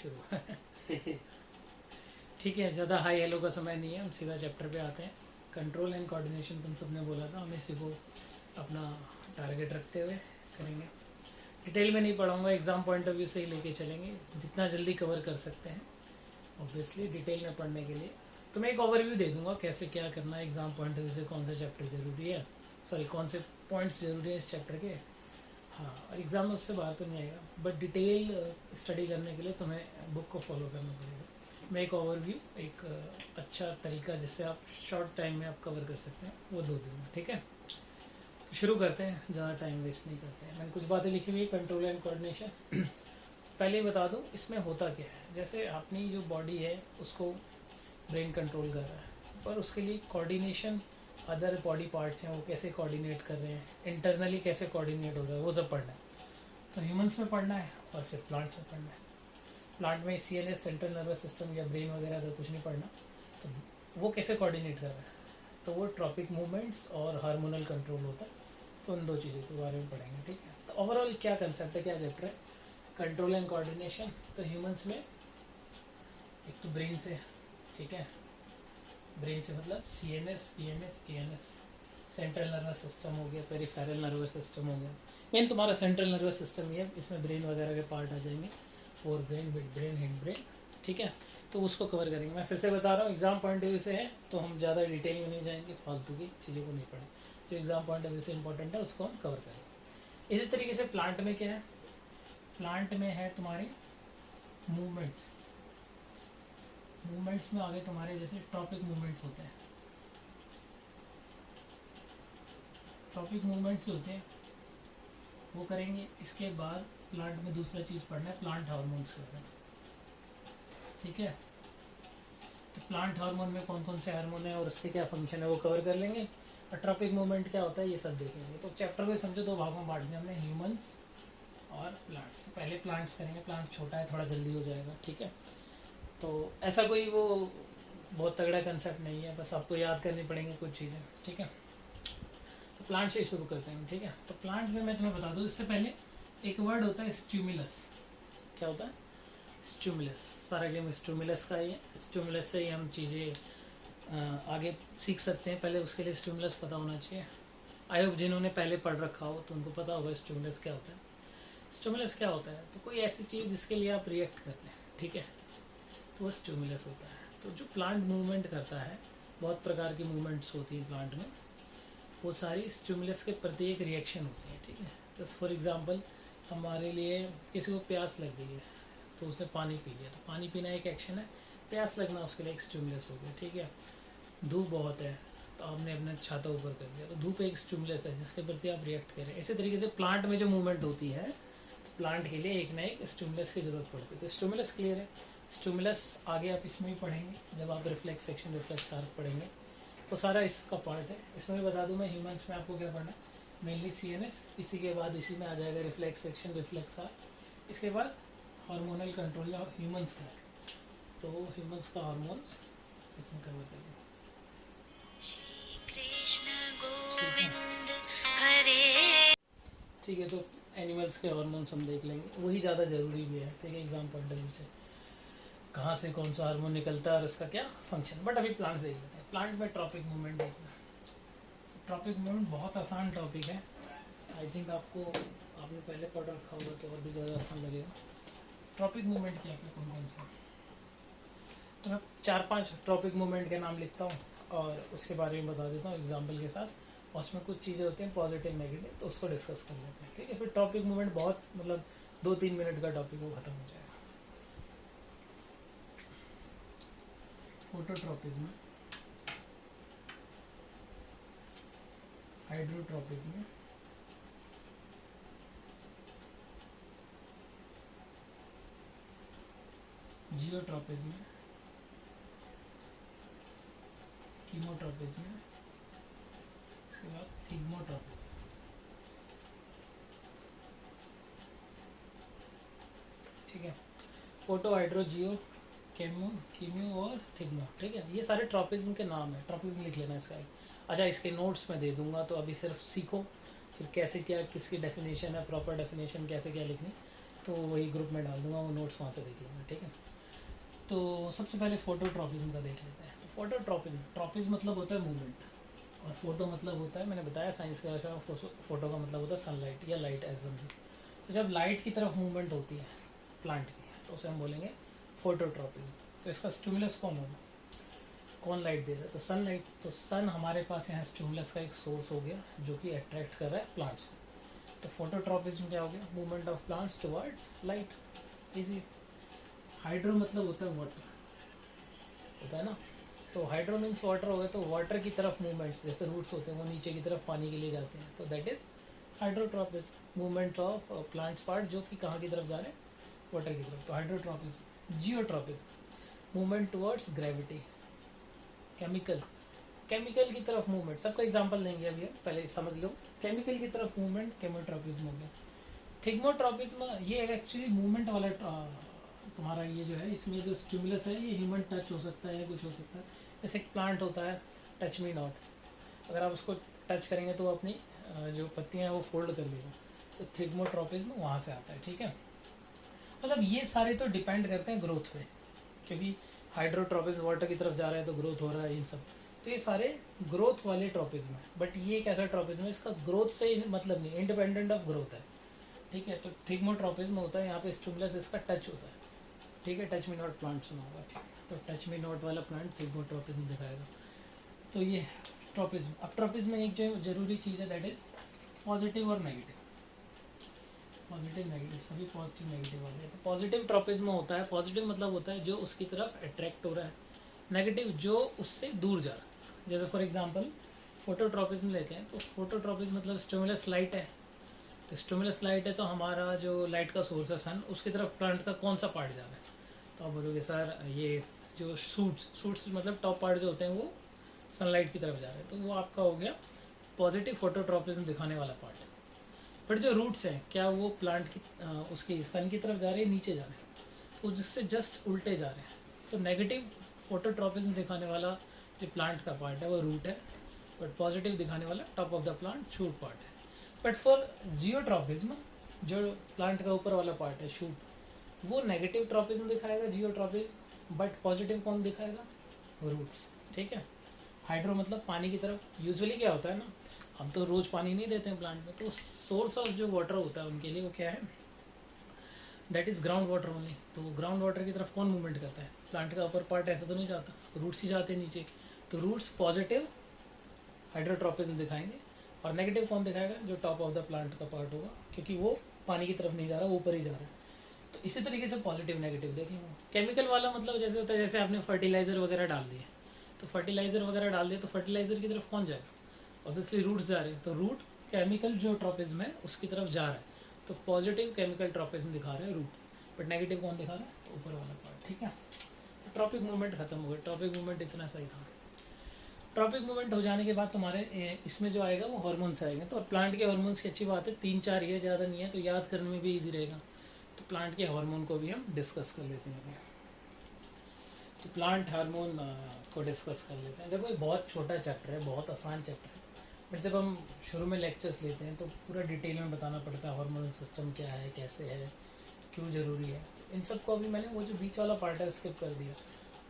शुरू। ठीक है, ज़्यादा हाई हेलो का समय नहीं है, हम सीधा चैप्टर पे आते हैं। कंट्रोल एंड कोऑर्डिनेशन तुम सबने बोला था, हम इसी को अपना टारगेट रखते हुए करेंगे। डिटेल में नहीं पढ़ाऊंगा, एग्ज़ाम पॉइंट ऑफ व्यू से ही लेके चलेंगे, जितना जल्दी कवर कर सकते हैं। ऑब्वियसली डिटेल में पढ़ने के लिए तो मैं एक ओवरव्यू दे दूंगा कैसे क्या करना है एग्ज़ाम पॉइंट ऑफ व्यू से, कौन से चैप्टर ज़रूरी है, सॉरी कौन से पॉइंट्स ज़रूरी है इस चैप्टर के। हाँ, और एग्ज़ाम में उससे बाहर तो नहीं आएगा, बट डिटेल स्टडी करने के लिए तुम्हें बुक को फॉलो करना पड़ेगा। मैं एक ओवरव्यू, एक अच्छा तरीका जिससे आप शॉर्ट टाइम में आप कवर कर सकते हैं वो दो दूँगा। ठीक है, तो शुरू करते हैं, ज़्यादा टाइम वेस्ट नहीं करते हैं। मैंने कुछ बातें लिखी हुई है कंट्रोल एंड कोऑर्डिनेशन। पहले ही बता दूँ इसमें होता क्या है। जैसे अपनी जो बॉडी है उसको ब्रेन कंट्रोल कर रहा है, पर उसके लिए कोऑर्डिनेशन अदर बॉडी पार्ट्स हैं वो कैसे कोऑर्डिनेट कर रहे हैं, इंटरनली कैसे कोऑर्डिनेट हो रहा है, वो सब पढ़ना है। तो ह्यूमंस में पढ़ना है और फिर प्लांट्स में पढ़ना है। प्लांट में CNS सेंट्रल नर्वस सिस्टम या ब्रेन वगैरह का कुछ नहीं पढ़ना, तो वो कैसे कोऑर्डिनेट कर रहा है, तो वो ट्रॉपिक मूवमेंट्स और हार्मोनल कंट्रोल होता है। तो उन दो चीज़ों के बारे में पढ़ेंगे। ठीक है, तो ओवरऑल क्या कंसेप्ट है, क्या चैप्टर है, कंट्रोल एंड कोऑर्डिनेशन। तो ह्यूमंस में एक तो ब्रेन से, ठीक है, ब्रेन से मतलब CNS, PNS, ANS, central nervous system हो गया, पेरिफेरल नर्वस सिस्टम हो गया। मेन तुम्हारा सेंट्रल नर्वस सिस्टम ही है, इसमें ब्रेन वगैरह के पार्ट आ जाएंगे, fore brain, mid brain, hind brain. ठीक है, तो उसको कवर करेंगे। मैं फिर से बता रहा हूँ, एग्जाम पॉइंट ऑफ व्यू से है तो हम ज़्यादा डिटेल में नहीं जाएंगे, फालतू की चीज़ों को नहीं पढ़ें। जो एग्जाम पॉइंट ऑफ व्यू से इंपॉर्टेंट है उसको हम कवर करेंगे। इसी तरीके से प्लांट में क्या है, प्लांट में है तुम्हारे मूवमेंट्स। मूवमेंट्स में आगे तुम्हारे जैसे टॉपिक मूवमेंट्स होते हैं, टॉपिक मूवमेंट्स होते हैं वो करेंगे। इसके बाद प्लांट में दूसरा चीज़ पढ़ना है, प्लांट हार्मोन्स के बारे में। ठीक है, तो प्लांट हार्मोन में कौन कौन से हार्मोन है और उसके क्या फंक्शन है वो कवर कर लेंगे। और ट्रॉपिक मूवमेंट क्या होता है ये सब देख लेंगे। तो चैप्टर को समझो दो भागों में बांट दिया हमने, ह्यूमंस और प्लांट्स। पहले प्लांट्स करेंगे, प्लांट छोटा है थोड़ा जल्दी हो जाएगा। ठीक है, तो ऐसा कोई वो बहुत तगड़ा कंसेप्ट नहीं है, बस आपको याद करनी पड़ेंगी कुछ चीज़ें। ठीक है, तो प्लांट से शुरू करते हैं। ठीक है, तो प्लांट में मैं तुम्हें बता दूँ इससे पहले एक वर्ड होता है स्टिमुलस। क्या होता है, स्टिमुलस। सारा गेम स्टिमुलस का ही है, स्टिमुलस से ही हम चीज़ें आगे सीख सकते हैं। पहले उसके लिए स्टिमुलस पता होना चाहिए। आई होप जिन्होंने पहले पढ़ रखा हो तो उनको पता होगा स्टिमुलस क्या होता है। स्टिमुलस क्या होता है, तो कोई ऐसी चीज़ जिसके लिए आप रिएक्ट करते हैं। ठीक है, तो वो स्टिमुलस होता है। तो जो प्लांट मूवमेंट करता है, बहुत प्रकार की मूवमेंट्स होती है प्लांट में, वो सारी स्टिमुलस के प्रति एक रिएक्शन होती है। ठीक है, तो फॉर एग्जांपल हमारे लिए किसी को प्यास लग गई है तो उसने पानी पी लिया, तो पानी पीना एक एक्शन है, प्यास लगना उसके लिए एक स्टिमुलस हो गया। ठीक है, धूप बहुत है तो आपने अपना छाता ऊपर कर दिया, तो धूप एक स्टिमुलस है जिसके प्रति आप रिएक्ट करें। इसी तरीके से प्लांट में जो मूवमेंट होती है, तो प्लांट के लिए एक ना एक स्टिमुलस की जरूरत पड़ती है। तो स्टिमुलस क्लियर है। स्टिमुलस आगे आप इसमें ही पढ़ेंगे जब आप रिफ्लेक्स सेक्शन, रिफ्लेक्स आर्क पढ़ेंगे, तो सारा इसका पार्ट है। इसमें भी बता दूं मैं, ह्यूमंस में आपको क्या पढ़ना है, मेनली CNS, इसी के बाद इसी में आ जाएगा रिफ्लेक्स सेक्शन, रिफ्लेक्स आर्क, इसके बाद हार्मोनल कंट्रोल या ह्यूमंस का, तो ह्यूमंस का हार्मोन्स इसमें कवर करेंगे। ठीक है, तो एनिमल्स के हार्मोन्स हम देख लेंगे, वही ज़्यादा ज़रूरी भी है। ठीक है, एग्जाम पॉइंट ऑफ व्यू से कहाँ से कौन सा हार्मोन निकलता है और उसका क्या फंक्शन। बट अभी प्लांट्स देख लेते हैं। प्लांट में ट्रॉपिक मूवमेंट देखना। ट्रॉपिक मूवमेंट बहुत आसान टॉपिक है, आई थिंक आपको, आपने पहले पढ़ रखा होगा तो और भी ज़्यादा आसान लगेगा। ट्रॉपिक मूवमेंट क्या क्या कौन कौन सा, तो मैं 4-5 ट्रॉपिक मूवमेंट के नाम लिखता हूँ और उसके बारे में बता देता हूँ एग्जाम्पल के साथ, और उसमें कुछ चीज़ें होती हैं पॉजिटिव नेगेटिव, तो उसको डिस्कस कर लेते हैं। ठीक है, फिर टॉपिक मूवमेंट बहुत मतलब 2-3 मिनट का टॉपिक वो ख़त्म हो जाएगा। फोटोट्रॉपिज्म, हाइड्रोट्रॉपिज्म, जियोट्रॉपिज्म, कीमोट्रॉपिज्म, इसके बाद थिग्मोट्रॉपिज्म। ठीक है, फोटो, हाइड्रो, जियो, केमो, कीम्यो और थिग्मो। ठीक है, ये सारे ट्रॉपिज्म के नाम है, ट्रॉपिज्म लिख लेना इसका। अच्छा, इसके नोट्स में दे दूंगा, तो अभी सिर्फ सीखो फिर कैसे क्या किसकी डेफिनेशन है, प्रॉपर डेफिनेशन कैसे क्या लिखनी। तो वही ग्रुप में डाल दूंगा, वो नोट्स वहाँ से देख लेंगे, ठीक है। तो सबसे पहले फोटोट्रॉपिज्म का देख लेते हैं। तो फोटोट्रॉपिज्म मतलब होता है मूवमेंट, और फोटो मतलब होता है, मैंने बताया साइंस के भाषा में फोटो का मतलब होता है सनलाइट या लाइट एज समझो। तो जब लाइट की तरफ मूवमेंट होती है प्लांट की, तो उसे हम बोलेंगे फोटोट्रॉपिज्म। तो इसका स्टिमुलस कौन होगा, कौन लाइट दे रहा है, तो सन लाइट। तो सन हमारे पास यहाँ स्टिमुलस का एक सोर्स हो गया जो कि अट्रैक्ट कर रहा है प्लांट्स को। तो फोटोट्रॉपिज्म क्या हो गया, movement of plants towards light. Easy. Hydro मतलब होता है वाटर, होता है ना। तो हाइड्रो मीन्स वाटर हो गया, तो वाटर की तरफ मूवमेंट्स, जैसे रूट्स होते हैं वो नीचे की तरफ पानी के लिए जाते हैं, तो that is hydrotropism. Movement of plants part जो कि कहाँ की तरफ जा रहे हैं, वाटर की तरफ, तो hydrotropism. Geotropism movement towards gravity. Chemical की तरफ मूवमेंट, सबका एग्जांपल देंगे अभी, पहले समझ लो। केमिकल की तरफ मूवमेंट केमोट्रॉपिज्म हो गया। थिग्मोट्रॉपिज्म ये एक्चुअली मूवमेंट वाला तुम्हारा ये जो है, इसमें जो स्टिमुलस है ये ह्यूमन टच हो सकता है या कुछ हो सकता है। जैसे एक प्लांट होता है टच मी नॉट, अगर आप उसको टच करेंगे तो अपनी जो पत्तियां हैं वो फोल्ड कर लेगा, तो थिग्मोट्रॉपिज्म वहाँ से आता है, ठीक है। मतलब ये सारे तो डिपेंड करते हैं ग्रोथ पे, क्योंकि हाइड्रोट्रॉपिज्म वाटर की तरफ जा रहा है तो ग्रोथ हो रहा है, इन सब। तो ये सारे ग्रोथ वाले ट्रॉपिज्म है, बट ये एक ऐसा ट्रॉपिज्म है इसका ग्रोथ से मतलब नहीं, इंडिपेंडेंट ऑफ ग्रोथ है, ठीक है। तो थिग्मोट्रॉपिज्म होता है यहाँ पे स्टिमुलस इसका टच होता है, ठीक है। टच मी नॉट प्लांट सुना होगा, ठीक है। तो टच मी नॉट वाला प्लांट थिग्मोट्रॉपिज्म दिखाएगा। तो ये ट्रॉपिज्म। अब ट्रॉपिज्म में एक जो जरूरी चीज़ है दैट इज पॉजिटिव और नेगेटिव। पॉजिटिव नेगेटिव, सभी पॉजिटिव नेगेटिव वाले। तो पॉजिटिव ट्रॉपिज्म होता है, पॉजिटिव मतलब होता है जो उसकी तरफ अट्रैक्ट हो रहा है, नेगेटिव जो उससे दूर जा रहा है। जैसे फॉर एग्जांपल फोटोट्रॉपिज्म लेते हैं, तो फोटोट्रॉपिज्म मतलब स्टिमुलस लाइट है, तो स्टिमुलस लाइट है तो हमारा जो लाइट का सोर्स है सन, उसकी तरफ प्लांट का कौन सा पार्ट जा रहा है, तो आप बोलोगे सर ये जो सूट्स मतलब टॉप पार्ट जो होते हैं वो सनलाइट की तरफ जा रहे हैं, तो वो आपका हो गया पॉजिटिव फोटोट्रॉपिज्म दिखाने वाला पार्ट है। बट जो रूट्स हैं क्या वो प्लांट की उसकी सन की तरफ जा रहे हैं, नीचे जा रहे हैं, तो जिससे जस्ट उल्टे जा रहे हैं। तो नेगेटिव फोटोट्रॉपिज्म दिखाने वाला जो प्लांट का पार्ट है वो रूट है, बट पॉजिटिव दिखाने वाला top of the plant shoot part है। बट फॉर जियोट्रॉपिज्म जो प्लांट का ऊपर वाला पार्ट है शूट, वो नेगेटिव ट्रॉपिज्म दिखाएगा जियोट्रॉपिज्म, बट पॉजिटिव कौन दिखाएगा, रूट्स, ठीक है। हाइड्रो मतलब पानी की तरफ। यूजुअली क्या होता है ना, हम तो रोज पानी नहीं देते हैं प्लांट में, तो सोर्स ऑफ जो वाटर होता है उनके लिए वो क्या है, that is ground water only. तो ग्राउंड वाटर की तरफ कौन मूवमेंट करता है, प्लांट का ऊपर पार्ट ऐसा तो नहीं जाता, रूट्स ही जाते हैं नीचे। तो रूट्स पॉजिटिव हाइड्रोट्रॉपिज्म दिखाएंगे, और नेगेटिव कौन दिखाएगा, जो टॉप ऑफ द प्लांट का पार्ट होगा, क्योंकि वो पानी की तरफ नहीं जा रहा, वो ऊपर ही जा रहा है। तो इसी तरीके से पॉजिटिव नेगेटिव देख लो। केमिकल वाला मतलब जैसे होता है, जैसे आपने फर्टिलाइजर वगैरह डाल दिए, तो फर्टिलाइजर वगैरह डाल दिए तो फर्टिलाइजर की तरफ कौन जाएगा, ऑब्वियसली रूट्स जा रहे हैं, तो रूट केमिकल जो ट्रॉपिज्म है उसकी तरफ जा रहा है, तो पॉजिटिव केमिकल ट्रॉपिज्म दिखा रहे हैं रूट, बट नेगेटिव कौन दिखा रहा है, तो ऊपर वाला पार्ट, ठीक है। तो ट्रॉपिक मूवमेंट खत्म हो गया, ट्रॉपिक मूवमेंट इतना सही था। ट्रॉपिक मूवमेंट हो जाने के बाद तुम्हारे इसमें जो आएगा वो हार्मोन्स आएंगे। तो प्लांट के हार्मोन्स की अच्छी बात है, 3-4 ही है, ज़्यादा नहीं है, तो याद करने में भी ईजी रहेगा। तो प्लांट के हार्मोन को भी हम डिस्कस कर लेते हैं। तो प्लांट हार्मोन को डिस्कस कर लेते हैं। देखो ये बहुत छोटा चैप्टर है, बहुत आसान चैप्टर है, बट जब हम शुरू में लेक्चर्स लेते हैं तो पूरा डिटेल में बताना पड़ता है हार्मोनल सिस्टम क्या है, कैसे है, क्यों ज़रूरी है। तो इन सब को अभी मैंने वो जो बीच वाला पार्ट है स्किप कर दिया।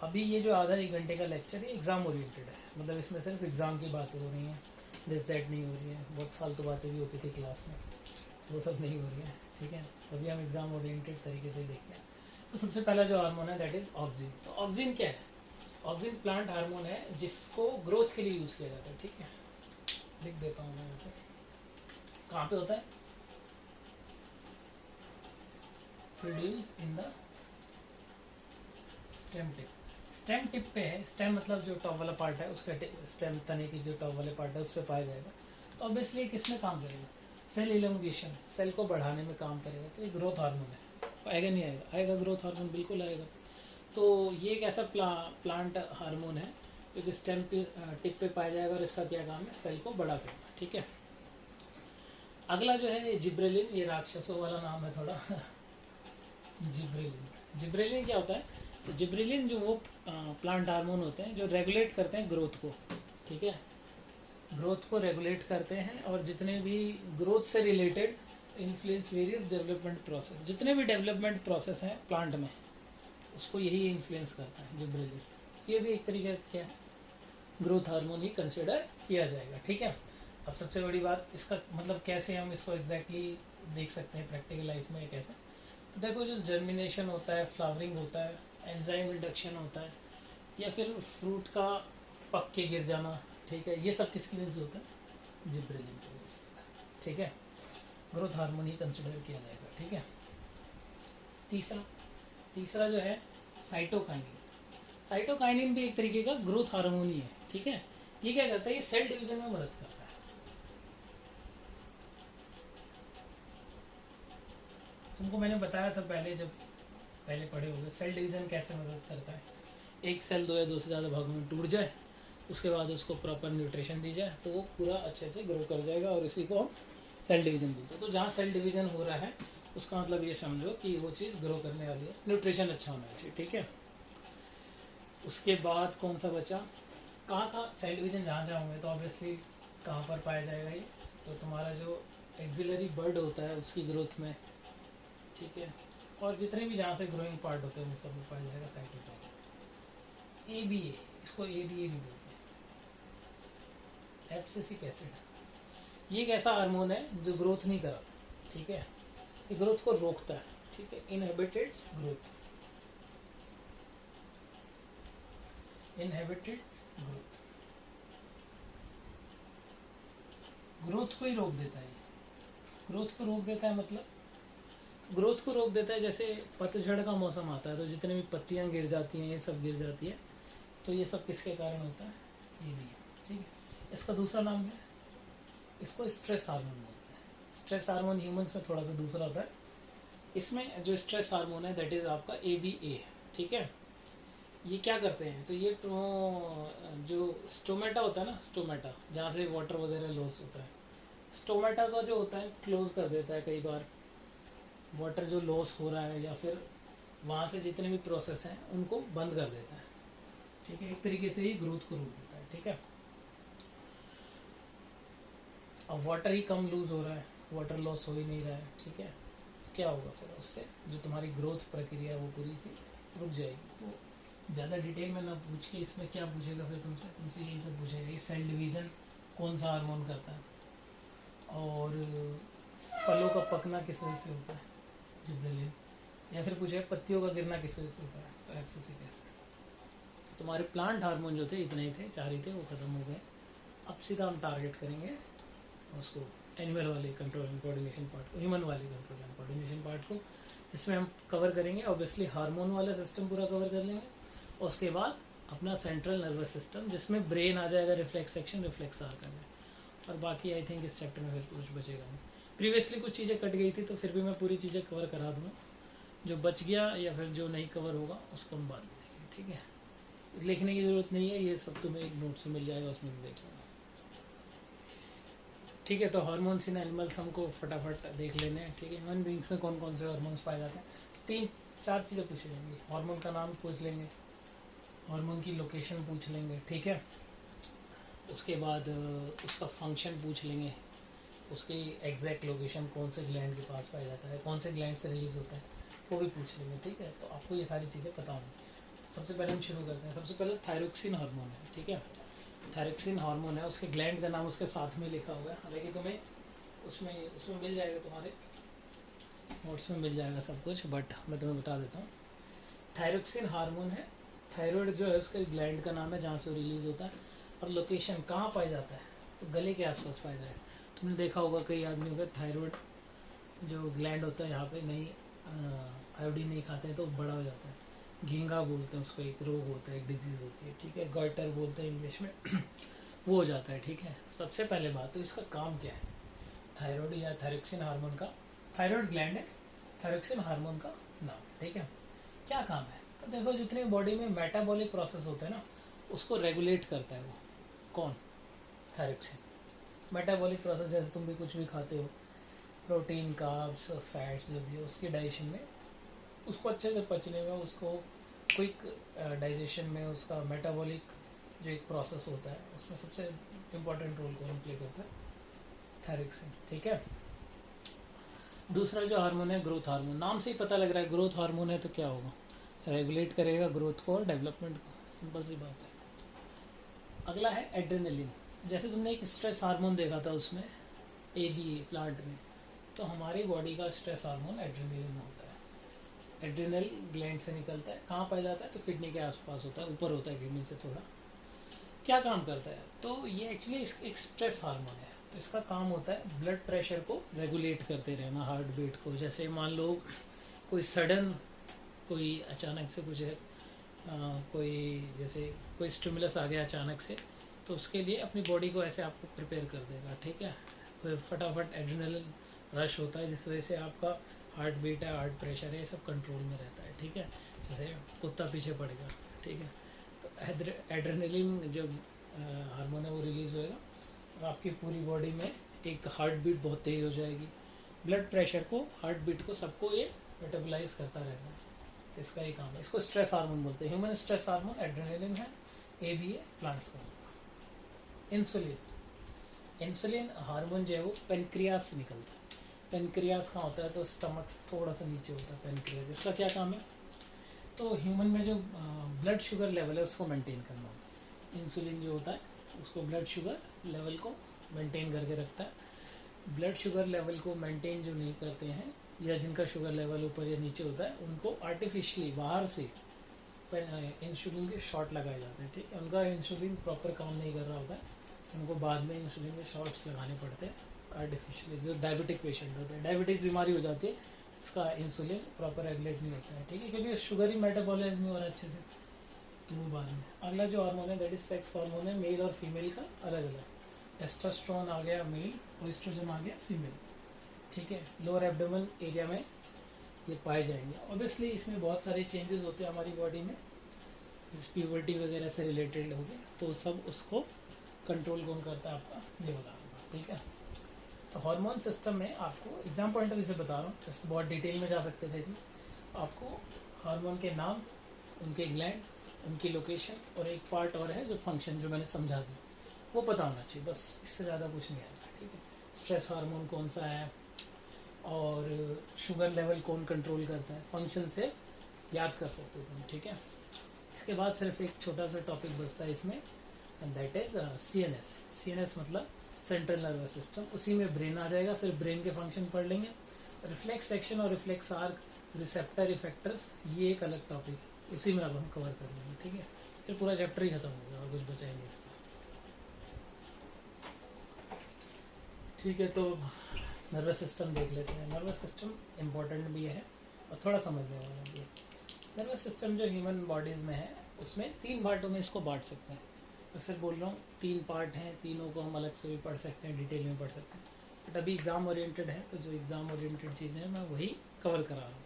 अभी ये जो आधा 1 घंटे का लेक्चर है एग्ज़ाम ओरिएंटेड है, मतलब इसमें सिर्फ एग्ज़ाम की बातें हो रही हैं, दिस दैट नहीं हो रही है। बहुत फालतू बातें भी होती थी क्लास में, वो सब नहीं हो रही है, ठीक है। तभी हम एग्ज़ाम ओरिएंटेड तरीके से ही देखते हैं। तो सबसे पहला जो हार्मोन है दैट इज़ ऑक्सिन। तो ऑक्सिन क्या है, ऑक्सिन प्लांट हार्मोन है जिसको ग्रोथ के लिए यूज़ किया जाता है, ठीक है। लिख देता हूँ मैं यहाँ पे, कहाँ पे होता है, produce in the stem tip. Stem tip पे है, स्टेम मतलब जो टॉप वाला पार्ट है उसका, स्टेम तने की जो टॉप वाले पार्ट है उस पर पाया जाएगा। तो ऑब्वियसली किसमें काम करेगा, सेल इलोंगेशन, सेल को बढ़ाने में काम करेगा। तो ये ग्रोथ हार्मोन है, आएगा नहीं आएगा, आएगा ग्रोथ हार्मोन, बिल्कुल आएगा। तो ये एक ऐसा प्लांट हार्मोन है जो कि स्टेम टिप पे पाया जाएगा, और इसका क्या काम है, सेल को बड़ा करना, ठीक है। अगला जो है जिब्रेलिन, ये राक्षसों वाला नाम है थोड़ा जिब्रेलिन। जिब्रेलिन क्या होता है, तो जिब्रेलिन जो वो प्लांट हार्मोन होते हैं जो रेगुलेट करते हैं ग्रोथ को, ठीक है, ग्रोथ को रेगुलेट करते हैं, और जितने भी ग्रोथ से related influence various development process, जितने भी डेवलपमेंट प्रोसेस हैं प्लांट में उसको यही इन्फ्लुएंस करता है जिब्रेलिन। ये भी एक तरीके का क्या है, ग्रोथ हार्मोन ही कंसिडर किया जाएगा। ठीक है, अब सबसे बड़ी बात इसका मतलब कैसे हम इसको एग्जैक्टली देख सकते हैं प्रैक्टिकल लाइफ में कैसे। तो देखो जो जर्मिनेशन होता है, फ्लावरिंग होता है, एंजाइम इंडक्शन होता है, या फिर फ्रूट का पक के गिर जाना, ठीक है, ये सब किसकी वजह से होता है, जिब्रेलिन की वजह से होता है। ठीक है, ग्रोथ हार्मोन ही कंसिडर किया जाएगा। ठीक है, तीसरा जो है साइटोकाइनिन। साइटोकाइनिन भी एक तरीके का ग्रोथ हार्मोन ही है। ठीक है, ये क्या करता है, ये सेल डिवीजन में मदद करता है। तुमको मैंने बताया था पहले, जब पहले पढ़े होंगे, सेल डिवीजन कैसे मदद करता है। एक सेल दो या दो से ज़्यादा भागों में टूट जाए, उसके बाद उसको प्रॉपर न्यूट्रिशन दी जाए तो वो पूरा अच्छे से ग्रो कर जाएगा, और इसी को हम सेल डिवीजन बोलते हैं। तो जहाँ सेल डिवीजन हो रहा है उसका मतलब ये समझो कि वो चीज़ ग्रो करने वाली है, न्यूट्रिशन अच्छा होना चाहिए। ठीक है, उसके बाद कौन सा बचा, कहाँ सेल डिवीजन जहाँ जहाँ होंगे तो ऑब्वियसली कहाँ पर पाया जाएगा ये, तो तुम्हारा जो एक्सिलरी बर्ड होता है उसकी ग्रोथ में। ठीक है, और जितने भी जहाँ से ग्रोइंग पार्ट होते हैं उन सब में पाया जाएगा साइटोकाइनिन। ABA, इसको ADA भी बोलते हैं, एब्सिसिक एसिड। ये एक ऐसा हार्मोन है जो ग्रोथ नहीं कराता। ठीक है, ये ग्रोथ को रोकता है। ठीक है, इनहिबिटेड्स ग्रोथ, ग्रोथ को ही रोक देता है। ग्रोथ को रोक देता है मतलब ग्रोथ को रोक देता है, जैसे पतझड़ का मौसम आता है तो जितने भी पत्तियां गिर जाती हैं, ये सब गिर जाती है, तो ये सब किसके कारण होता है, ये भी है। ठीक है, इसका दूसरा नाम है, इसको स्ट्रेस हार्मोन बोलते हैं। स्ट्रेस हार्मोन ह्यूमंस में थोड़ा सा दूसरा होता है, इसमें जो स्ट्रेस हार्मोन है दैट इज आपका ABA। ठीक है, ये क्या करते हैं, तो ये जो स्टोमेटा होता है ना, स्टोमेटा जहाँ से वाटर वगैरह लॉस होता है, स्टोमेटा का जो होता है क्लोज कर देता है कई बार, वाटर जो लॉस हो रहा है या फिर वहाँ से जितने भी प्रोसेस हैं उनको बंद कर देता है। ठीक है, एक तरीके से ही ग्रोथ को रोक देता है। ठीक है, अब वाटर ही कम लूज हो रहा है, वाटर लॉस हो ही नहीं रहा है। ठीक है, तो क्या होगा फिर, उससे जो तुम्हारी ग्रोथ प्रक्रिया है वो पूरी सी रुक जाएगी। तो ज़्यादा डिटेल में ना पूछ के इसमें क्या पूछेगा फिर तुमसे यही सब पूछेगा, ये सेल डिवीज़न कौन सा हार्मोन करता है, और फलों का पकना किस वजह से होता है, जिब्रेलिन, या फिर पूछेगा पत्तियों का गिरना किस वजह से होता है, तो एब्सिसिक एसिड। तो तुम्हारे प्लांट हार्मोन जो थे इतने ही थे, 4 ही थे, वो ख़त्म हो गए। अब सीधा हम टारगेट करेंगे उसको, एनिमल वाले कंट्रोल एंड कोऑर्डिनेशन पार्ट को, ह्यूमन वाले कंट्रोल एंड कोऑर्डिनेशन पार्ट को, जिसमें हम कवर करेंगे ऑब्वियसली हार्मोन वाला सिस्टम पूरा कवर कर लेंगे, और उसके बाद अपना सेंट्रल नर्वस सिस्टम जिसमें ब्रेन आ जाएगा, रिफ्लेक्स सेक्शन, रिफ्लेक्स आर्गन है, और बाकी आई थिंक इस चैप्टर में फिर कुछ बचेगा नहीं। प्रीवियसली कुछ चीज़ें कट गई थी तो फिर भी मैं पूरी चीज़ें कवर करा दूँगा, जो बच गया या फिर जो नहीं कवर होगा उसको हम बाद में देखेंगे। ठीक है, लिखने की ज़रूरत नहीं है, ये सब तुम्हें एक नोट से मिल जाएगा, उसमें भी देख लेना। ठीक है, तो हार्मोन्स इन एनिमल्स हमको फटाफट देख लेने हैं। ठीक है, ह्यूमन बींग्स में कौन कौन से हार्मोन्स पाए जाते हैं, 3-4 चीज़ें पूछी जाएंगी। हार्मोन का नाम पूछ लेंगे, हार्मोन की लोकेशन पूछ लेंगे। ठीक है, उसके बाद उसका फंक्शन पूछ लेंगे, उसकी एग्जैक्ट लोकेशन कौन से ग्लैंड के पास पाया जाता है, कौन से ग्लैंड से रिलीज होता है, वो भी पूछ लेंगे। ठीक है, तो आपको ये सारी चीज़ें पता होंगी। सबसे पहले हम शुरू करते हैं। सबसे पहले थायरोक्सिन हार्मोन है। ठीक है, थायरोक्सिन हार्मोन है, उसके ग्लैंड का नाम उसके साथ में लिखा हुआ है, हालांकि तुम्हें उसमें मिल जाएगा, तुम्हारे नोट्स में मिल जाएगा सब कुछ, बट मैं तुम्हें बता देता हूँ। थायरोक्सिन हार्मोन है, थायराइड जो है उसके ग्लैंड का नाम है जहाँ से रिलीज होता है, और लोकेशन कहाँ पाया जाता है, तो गले के आसपास पाया जाएगा। तुमने देखा होगा कई आदमियों का थायराइड जो ग्लैंड होता है यहाँ पे नहीं, आयोडीन नहीं खाते हैं तो बड़ा हो जाता है, घेंगा बोलते हैं उसको, एक रोग होता है, एक डिजीज़ होती है। ठीक है, गॉइटर बोलते हैं इंग्लिश में वो हो जाता है। ठीक है, सबसे पहले बात तो इसका काम क्या है, थायराइड या थायरोक्सिन हार्मोन का, थायराइड ग्लैंड है, थायरोक्सिन हार्मोन का नाम। ठीक है, क्या काम है, तो देखो जितने बॉडी में मेटाबॉलिक प्रोसेस होते हैं ना उसको रेगुलेट करता है वो, कौन, थायरोक्सिन। मेटाबॉलिक प्रोसेस जैसे तुम भी कुछ भी खाते हो, प्रोटीन, कार्ब्स, फैट्स जो भी है, उसके डाइजेशन में, उसको अच्छे से पचने में, उसको क्विक डाइजेशन में, उसका मेटाबॉलिक जो एक प्रोसेस होता है उसमें सबसे इम्पोर्टेंट रोल कौन प्ले करता है, थायरोक्सिन। ठीक है, दूसरा जो हार्मोन है ग्रोथ हार्मोन, नाम से ही पता लग रहा है ग्रोथ हार्मोन है तो क्या होगा, रेगुलेट करेगा ग्रोथ को और डेवलपमेंट को, सिंपल सी बात है। अगला है एड्रेनलिन। जैसे तुमने एक स्ट्रेस हार्मोन देखा था उसमें ABA प्लांट में, तो हमारी बॉडी का स्ट्रेस हार्मोन एड्रेनलिन होता है। एड्रेनल ग्लैंड से निकलता है, कहाँ पाया जाता है, तो किडनी के आसपास होता है, ऊपर होता है किडनी से थोड़ा। क्या काम करता है, तो ये एक्चुअली एक स्ट्रेस हार्मोन है। तो इसका काम होता है ब्लड प्रेशर को रेगुलेट करते रहना, हार्ट बीट को। जैसे मान लो कोई सडन, कोई अचानक से कुछ है, कोई जैसे कोई स्टिमुलस आ गया अचानक से, तो उसके लिए अपनी बॉडी को ऐसे आपको प्रिपेयर कर देगा, ठीक है। फिर फटाफट एड्रेनलिन रश होता है, जिस वजह से आपका हार्ट बीट है, हार्ट प्रेशर है, ये सब कंट्रोल में रहता है, ठीक है। जैसे कुत्ता पीछे पड़ेगा, ठीक है, तो एड्रेनलिन जो हार्मोन है वो रिलीज़ होएगा और आपकी पूरी बॉडी में एक हार्ट बीट बहुत तेज़ हो जाएगी। ब्लड प्रेशर को, हार्ट बीट को, सबको ये मेटाबोलाइज करता रहता है। तो इसका ये काम है, इसको स्ट्रेस हार्मोन बोलते हैं। ह्यूमन स्ट्रेस हार्मोन एड्रेनलिन है, ABA प्लांट्स का। इंसुलिन, इंसुलिन हार्मोन जो है वो पेनक्रियास से निकलता है। पेनक्रियास कहाँ होता है, तो स्टमक थोड़ा सा नीचे होता है पेनक्रियास। इसका क्या काम है, तो ह्यूमन में जो ब्लड शुगर लेवल है उसको मेंटेन करना होता है। इंसुलिन जो होता है उसको ब्लड शुगर लेवल को मेंटेन करके रखता है। ब्लड शुगर लेवल को मेंटेन जो नहीं करते हैं, या जिनका शुगर लेवल ऊपर या नीचे होता है, उनको आर्टिफिशियली बाहर से इंसुलिन के शॉट लगाए जाते हैं, ठीक है। उनका इंसुलिन प्रॉपर काम नहीं कर रहा होता है, तो उनको बाद में इंसुलिन के शॉट्स लगाने पड़ते हैं आर्टिफिशियली। जो डायबिटिक पेशेंट होते हैं, डायबिटीज़ बीमारी हो जाती है, इसका इंसुलिन प्रॉपर रेगुलेट नहीं होता है, ठीक है, क्योंकि शुगर ही मेटाबॉलाइज नहीं हो रहा अच्छे से, तो वो बाद में। अगला जो हार्मोन है दैट इज सेक्स हार्मोन है, मेल और फीमेल का अलग अलग। टेस्टोस्टेरोन आ गया मेल और एस्ट्रोजन आ गया फीमेल, ठीक है। लोअर एब्डोमेन एरिया में ये पाए जाएंगे। ऑब्वियसली इसमें बहुत सारे चेंजेस होते हैं हमारी बॉडी में, प्यूबर्टी वगैरह से रिलेटेड हो गए, तो सब उसको कंट्रोल कौन करता है, आपका ये बता दूँगा, ठीक है। तो हार्मोन सिस्टम में आपको एग्जाम पॉइंट ऑफ व्यू से बता रहा हूँ, जैसे बहुत डिटेल में जा सकते थे इसमें। आपको हार्मोन के नाम, उनके ग्लैंड, उनकी लोकेशन और एक पार्ट और है जो फंक्शन, जो मैंने समझा दी, वो पता होना चाहिए, बस इससे ज़्यादा कुछ नहीं आता, ठीक है। स्ट्रेस हार्मोन कौन सा है और शुगर लेवल कौन कंट्रोल करता है, फंक्शन से याद कर सकते हो तुम, ठीक है। इसके बाद सिर्फ एक छोटा सा टॉपिक बचता है इसमें, and that is CNS। CNS मतलब सेंट्रल नर्वस सिस्टम, उसी में ब्रेन आ जाएगा। फिर ब्रेन के फंक्शन पढ़ लेंगे, रिफ्लेक्स एक्शन और रिफ्लेक्स आर्क, रिसेप्टर इफेक्टर्स, ये एक अलग टॉपिक है, उसी में अब हम कवर कर लेंगे, ठीक है। फिर पूरा चैप्टर ही खत्म हो गया और कुछ बचा ही नहीं इसमें, ठीक है। तो नर्वस सिस्टम देख लेते हैं। नर्वस सिस्टम इम्पोर्टेंट भी है और थोड़ा समझने वाला भी है। नर्वस सिस्टम जो ह्यूमन बॉडीज़ में है, उसमें 3 पार्टों में इसको बांट सकते हैं। मैं फिर बोल रहा हूँ 3 पार्ट हैं, तीनों को हम अलग से भी पढ़ सकते हैं, डिटेल में पढ़ सकते हैं, बट अभी एग्ज़ाम ओरिएंटेड है, तो जो एग्ज़ाम ओरिएंटेड चीज़ें हैं मैं वही कवर करा रहा हूँ,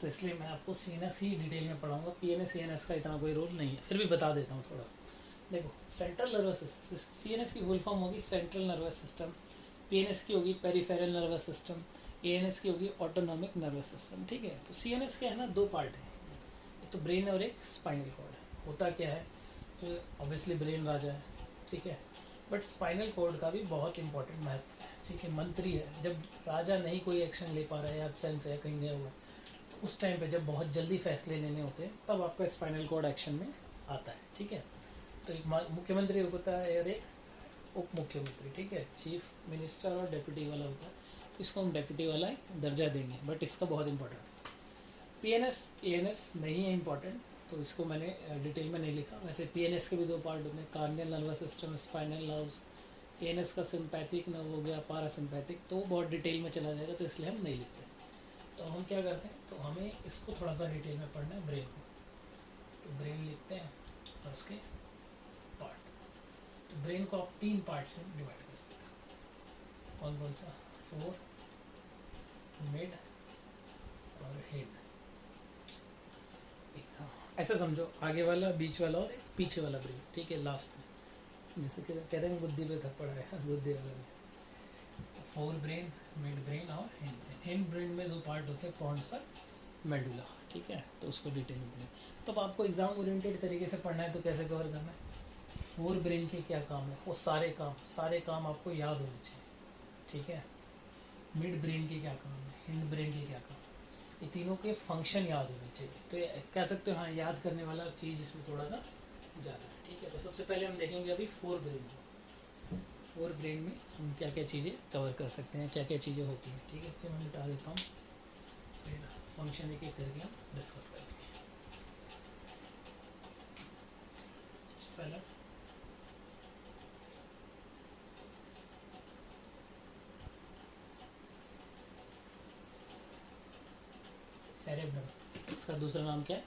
तो इसलिए मैं आपको CNS ही डिटेल में पढ़ाऊँगा। PNS CNS का इतना कोई रोल नहीं है, फिर भी बता देता हूँ थोड़ा सा। देखो, सेंट्रल नर्वस सिस्टम, CNS की फुल फॉर्म होगी सेंट्रल नर्वस सिस्टम, PNS की होगी पेरिफेरल नर्वस सिस्टम, ANS की होगी ऑटोनॉमिक नर्वस सिस्टम, ठीक है। तो CNS के है ना 2 पार्ट हैं, एक तो ब्रेन और एक स्पाइनल कॉर्ड है। होता क्या है, तो ऑब्वियसली ब्रेन राजा है, ठीक है, बट स्पाइनल कॉर्ड का भी बहुत इंपॉर्टेंट महत्व है, ठीक है, मंत्री है। जब राजा नहीं कोई एक्शन ले पा रहा है, एब्सेंस है, कहीं गया हुआ है, तो उस टाइम पे जब बहुत जल्दी फैसले लेने होते हैं, तब आपका स्पाइनल कॉर्ड एक्शन में आता है, ठीक है। तो एक मुख्यमंत्री होता है और एक उप मुख्यमंत्री, ठीक है, चीफ मिनिस्टर और डेप्यूटी वाला होता है, तो इसको हम डेप्यूटी वाला एक दर्जा देंगे, बट इसका बहुत इंपॉर्टेंट है। PNS ANS नहीं है इंपॉर्टेंट, तो इसको मैंने डिटेल में नहीं लिखा। वैसे PNS के भी 2 पार्ट होते हैं, corneal nervous system, spinal nerves. ANS का सिंपैथिक नर्व हो गया, पारासिम्पैथिक, तो बहुत डिटेल में चला जाएगा, तो इसलिए हम नहीं लिखते। तो हम क्या करते हैं, तो हमें इसको थोड़ा सा डिटेल में पढ़ना है, ब्रेन को, तो ब्रेन लिखते हैं और उसके पार्ट। तो ब्रेन को आप 3 पार्ट्स में डिवाइड कर सकते हैं। कौन कौन सा, फोर, मिड और हेड। ऐसा समझो, आगे वाला, बीच वाला और पीछे वाला ब्रेन, ठीक है, लास्ट में, जैसे कि कहते हैं बुद्धि पे थप्पड़ है, बुद्धि वाला ब्रेन। तो 4 ब्रेन, मिड ब्रेन और हेड ब्रेन। हेड ब्रेन में 2 पार्ट होते हैं, कौन सा, मेडुला, ठीक है, तो उसको डिटेल में पढ़ें। तो अब आपको एग्जाम ओरिएंटेड तरीके से पढ़ना है, तो कैसे कवर करना है, 4 ब्रेन के क्या काम है, वो सारे काम आपको याद होने चाहिए, ठीक है। मिड ब्रेन के क्या काम है, हिंड ब्रेन के क्या काम है, ये तीनों के फंक्शन याद होने चाहिए। तो ये कह सकते हो हाँ याद करने वाला चीज़ इसमें थोड़ा सा ज़्यादा है। ठीक है, तो सबसे पहले हम देखेंगे अभी फोर ब्रेन को। फोर ब्रेन में हम क्या क्या चीज़ें कवर कर सकते हैं, क्या क्या चीज़ें होती हैं। ठीक है, फिर मैं मिटा देता हूँ, फिर फंक्शन एक एक करके हम डिस्कस करेंगे। पहला सेरेब्रम, इसका दूसरा नाम क्या है,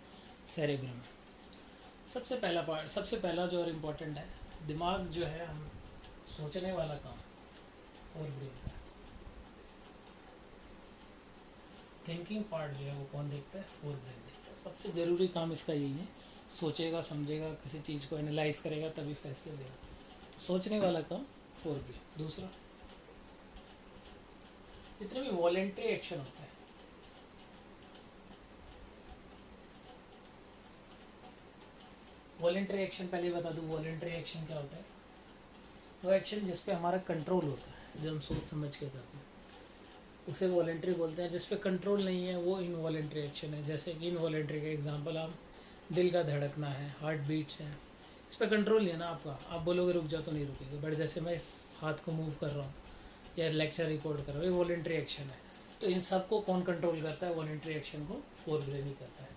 सेरेब्रम। सबसे पहला पार्ट, सबसे पहला जो और इम्पोर्टेंट है, दिमाग जो है हम सोचने वाला काम फोर ब्रेन का, थिंकिंग पार्ट जो है वो कौन देखता है, फोर ब्रेन देखता है। सबसे ज़रूरी काम इसका यही है, सोचेगा, समझेगा, किसी चीज़ को एनालाइज करेगा तभी फैसले लेगा। तो सोचने वाला काम फोर ब्रेन। दूसरा, जितने भी वॉलेंट्री एक्शन होता है, वॉलेंट्री एक्शन पहले बता दूँ, वॉलेंट्री एक्शन क्या होता है, वो एक्शन जिस पे हमारा कंट्रोल होता है, जो हम सोच समझ के करते हैं, उसे वॉलेंट्री बोलते हैं। जिस पे कंट्रोल नहीं है वो इनवॉलेंट्री एक्शन है। जैसे कि इनवॉलेंट्री का एग्जांपल, आप दिल का धड़कना है, हार्ट बीट्स हैं, इस पर कंट्रोल नहीं है ना आपका, आप बोलोगे रुक जाओ तो नहीं रुकेगा। बट जैसे मैं इस हाथ को मूव कर रहा हूँ या लेक्चर रिकॉर्ड कर रहा हूँ, ये वॉलेंट्री एक्शन है। तो इन सब को कौन कंट्रोल करता है, वॉलेंट्री एक्शन को फोर ब्रेन ही करता है,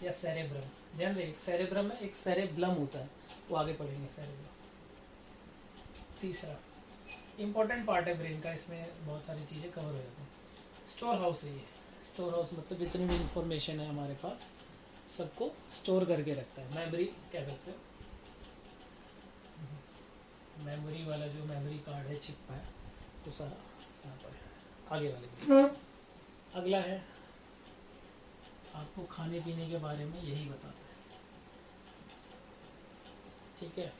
या सेरेब्रम। ध्यान रहे, एक सेरेब्रम है, एक सेरेब्लम होता है, वो आगे पढ़ेंगे सेरेब्लम। तीसरा इंपॉर्टेंट पार्ट है ब्रेन का, इसमें बहुत सारी चीज़ें कवर हो जाती हैं। स्टोर हाउस है ये। स्टोर हाउस मतलब जितनी भी इंफॉर्मेशन है हमारे पास सबको स्टोर करके रखता है, मेमोरी कह सकते हो। मेमोरी वाला जो मेमोरी कार्ड है, चिप है, वो सारा यहाँ पर है आगे वाले में। अगला है, आपको खाने पीने के बारे में यही बताता है। ठीक है,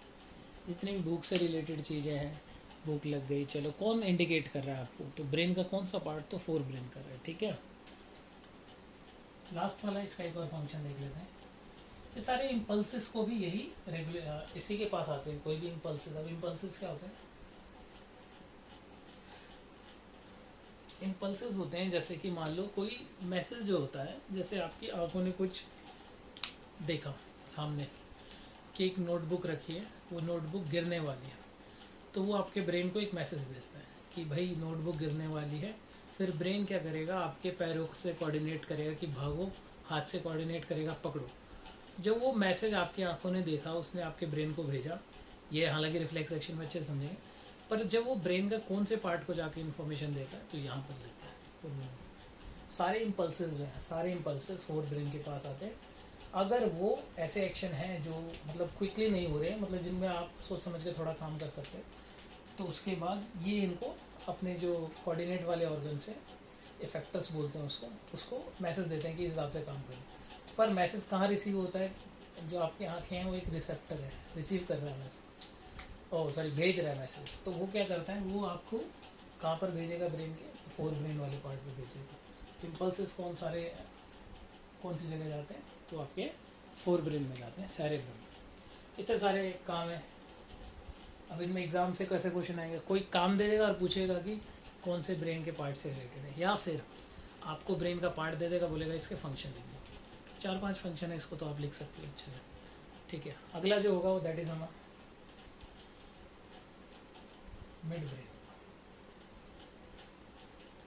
जितनी भी भूख से रिलेटेड चीज़ें हैं, भूख लग गई, चलो कौन इंडिकेट कर रहा है आपको, तो ब्रेन का कौन सा पार्ट, तो फोर ब्रेन कर रहा है। ठीक है, लास्ट वाला इसका एक और फंक्शन देख लेते हैं। ये सारे इम्पल्सिस को भी यही रेगुलर इसी के पास आते हैं। कोई भी इम्पल्सिस, अब इम्पल्सिस क्या होते हैं, इम्पल्सिस होते हैं जैसे कि मान लो कोई मैसेज जो होता है, जैसे आपकी आंखों ने कुछ देखा सामने कि एक नोटबुक रखी है, वो नोटबुक गिरने वाली है, तो वो आपके ब्रेन को एक मैसेज भेजता है कि भाई नोटबुक गिरने वाली है। फिर ब्रेन क्या करेगा, आपके पैरों से कोऑर्डिनेट करेगा कि भागो, हाथ से कोऑर्डिनेट करेगा पकड़ो। जब वो मैसेज आपकी आंखों ने देखा, उसने आपके ब्रेन को भेजा, ये हालांकि रिफ्लेक्स एक्शन में अच्छे से समझेंगे, पर जब वो ब्रेन का कौन से पार्ट को जाके इन्फॉर्मेशन देता है, तो यहाँ पर देता है। तो सारे इम्पल्सेस जो हैं, सारे इम्पल्सेस फोर ब्रेन के पास आते हैं। अगर वो ऐसे एक्शन हैं जो मतलब क्विकली नहीं हो रहे हैं, मतलब जिनमें आप सोच समझ के थोड़ा काम कर सकते हैं, तो उसके बाद ये इनको अपने जो कोऑर्डिनेट वाले ऑर्गन से, इफेक्टर्स बोलते हैं उसको मैसेज देते हैं कि इस हिसाब से काम करें। पर मैसेज कहाँ रिसीव होता है, जो आपकी आँखें हैं वो एक रिसेप्टर है, रिसीव कर रहा है मैसेज, ओह सॉरी भेज रहा है मैसेज। तो वो क्या करता है, वो आपको कहाँ पर भेजेगा, ब्रेन के फोर ब्रेन वाले पार्ट पर भेजेगा। इम्पल्सेस कौन सी जगह जाते हैं, तो आपके फोर ब्रेन में जाते हैं, सेरेब्रम। इतने सारे काम है। अब इनमें एग्जाम से कैसे क्वेश्चन आएंगे, कोई काम दे देगा और पूछेगा कि कौन से ब्रेन के पार्ट से रिलेटेड है, या फिर आपको ब्रेन का पार्ट दे देगा, बोलेगा इसके फंक्शन लिख दो। 4-5 फंक्शन है, इसको तो आप लिख सकते हो अच्छे से। ठीक है, अगला जो होगा वो दैट इज हमारा मिड ब्रेन।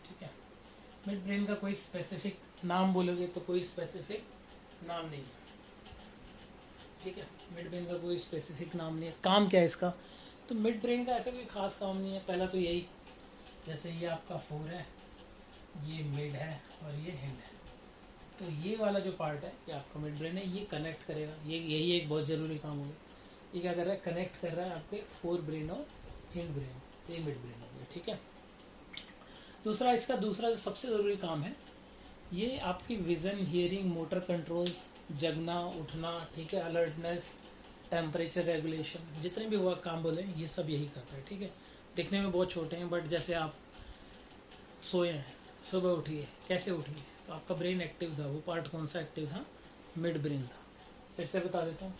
ठीक है, मिड ब्रेन का कोई स्पेसिफिक नाम बोलोगे तो कोई स्पेसिफिक नाम नहीं है। ठीक है, मिड ब्रेन का कोई स्पेसिफिक नाम नहीं है। काम क्या है इसका, तो मिड ब्रेन का ऐसा कोई खास काम नहीं है। पहला तो यही, जैसे ये आपका फोर है, ये मिड है और ये हिंड है, तो ये वाला जो पार्ट है ये आपका मिड ब्रेन है, ये कनेक्ट करेगा। यही एक बहुत ज़रूरी काम होगा। ये क्या कर रहा है, कनेक्ट कर रहा है आपके फोर ब्रेन और हिंड ब्रेन, तो ये मिड ब्रेन हो गया। ठीक है, दूसरा इसका दूसरा जो सबसे ज़रूरी काम है, ये आपकी विज़न, हियरिंग, मोटर कंट्रोल्स, जगना, उठना, ठीक है, अलर्टनेस, टेम्परेचर रेगुलेशन, जितने भी वर्क काम बोले ये सब यही करता है। ठीक है, दिखने में बहुत छोटे हैं, बट जैसे आप सोए हैं, सुबह उठिए, कैसे उठिए, तो आपका ब्रेन एक्टिव था, वो पार्ट कौन सा एक्टिव था, मिड ब्रेन था। फिर से बता देता हूँ,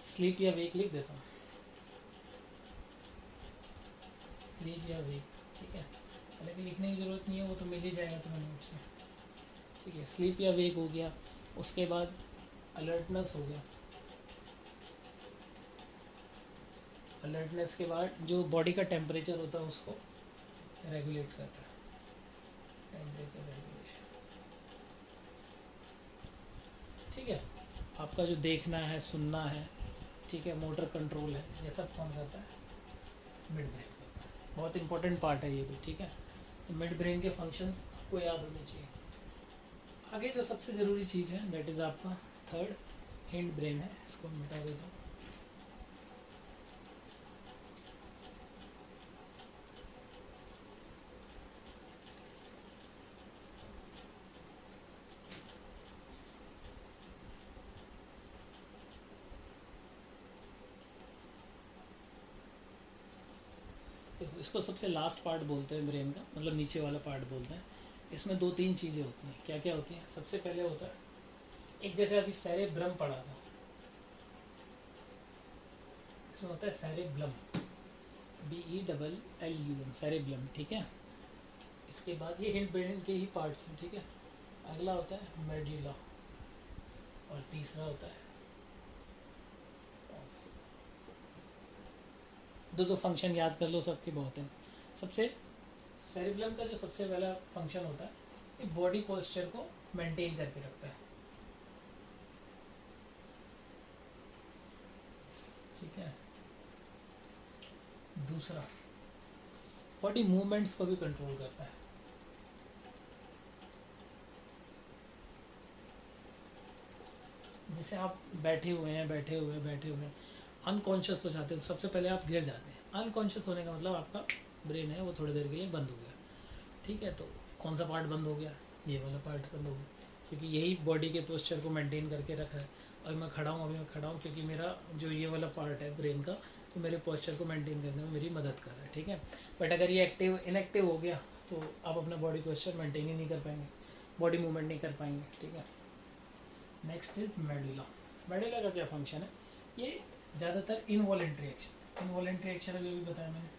स्लीप या वेक लिख देता हूँ, स्लीप या वेक। ठीक है, हालांकि लिखने की ज़रूरत नहीं है, वो तो मिल ही जाएगा तुम्हें नोट्स में। ठीक है, स्लीप या वेक हो गया, उसके बाद अलर्टनेस हो गया। अलर्टनेस के बाद जो बॉडी का टेम्परेचर होता है उसको रेगुलेट करता है, टेम्परेचर रेगुलेशन। ठीक है, आपका जो देखना है, सुनना है, ठीक है, मोटर कंट्रोल है, ये सब कौन करता है? मिड ब्रेन करता है। बहुत इंपॉर्टेंट पार्ट है ये भी। ठीक है, तो मिड ब्रेन के फंक्शंस आपको याद होने चाहिए। आगे जो सबसे ज़रूरी चीज़ है दैट इज़ आपका थर्ड हिंड ब्रेन है, इसको मिटा देता हूँ। देखो, इसको सबसे लास्ट पार्ट बोलते हैं ब्रेन का, मतलब नीचे वाला पार्ट बोलते हैं। इसमें दो तीन चीज़ें होती हैं। क्या क्या होती हैं? सबसे पहले होता है एक, जैसे अभी सेरेब्रम पढ़ा था, इसमें होता है सेरेब्लम, BELLUM, सेरेब्लम। ठीक है, इसके बाद ये हिंड ब्रेन के ही पार्ट्स हैं। ठीक है, अगला होता है मेडुला, और तीसरा होता है pons। दो फंक्शन याद कर लो, सबके बहुत हैं। सबसे सेरेब्लम का जो सबसे पहला फंक्शन होता है, ये बॉडी पोस्चर को मेंटेन करके रखता है। ठीक है, दूसरा बॉडी मूवमेंट्स को भी कंट्रोल करता है। जैसे आप बैठे हुए हैं, अनकॉन्शियस हो जाते हैं, तो सबसे पहले आप गिर जाते हैं। अनकॉन्शियस होने का मतलब आपका ब्रेन है वो थोड़ी देर के लिए बंद हो गया। ठीक है, तो कौन सा पार्ट बंद हो गया? ये वाला पार्ट बंद हो गया, क्योंकि यही बॉडी के पोस्चर को मेंटेन करके रखा है। और मैं खड़ा हूँ, अभी मैं खड़ा हूँ क्योंकि मेरा जो ये वाला पार्ट है ब्रेन का, तो मेरे पोस्चर को मेंटेन करने में मेरी मदद कर रहा है। ठीक है, बट अगर ये इनएक्टिव हो गया तो आप अपना बॉडी पोस्चर मेंटेन ही नहीं कर पाएंगे, बॉडी मूवमेंट नहीं कर पाएंगे। ठीक है, नेक्स्ट इज मेडुला। मेडुला का क्या फंक्शन है? ये ज़्यादातर इनवॉलेंट्री एक्शन अभी बताया मैंने,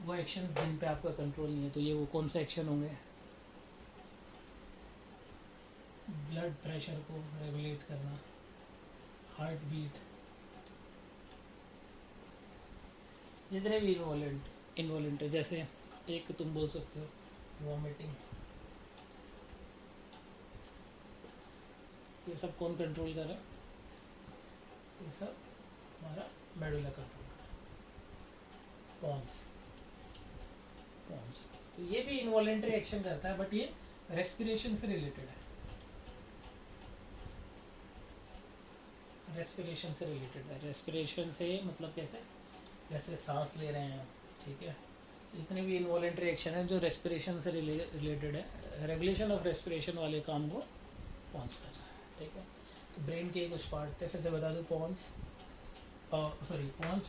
वो एक्शंस जिन पे आपका कंट्रोल नहीं है। तो ये वो कौन से एक्शन होंगे? ब्लड प्रेशर को रेगुलेट करना, हार्ट बीट, जितने भी इनवॉलेंट्री, जैसे एक तुम बोल सकते हो वॉमिटिंग, ये सब कौन कंट्रोल कर रहा है? ये सब हमारा मेडुला कंट्रोल कर रहा है। पॉन्स, तो ये भी इनवॉलेंट्री एक्शन करता है, बट ये रेस्पिरेशन से रिलेटेड है। रेस्पिरेशन से मतलब कैसे? जैसे सांस ले रहे हैं। ठीक है, जितने भी इनवॉलेंट्री एक्शन है जो रेस्पिरेशन से रिलेटेड है, रेगुलेशन ऑफ रेस्पिरेशन वाले काम को पॉन्स कर रहा है। ठीक है, तो ब्रेन के कुछ पार्ट थे, फिर से बता दूँ। पॉन्स,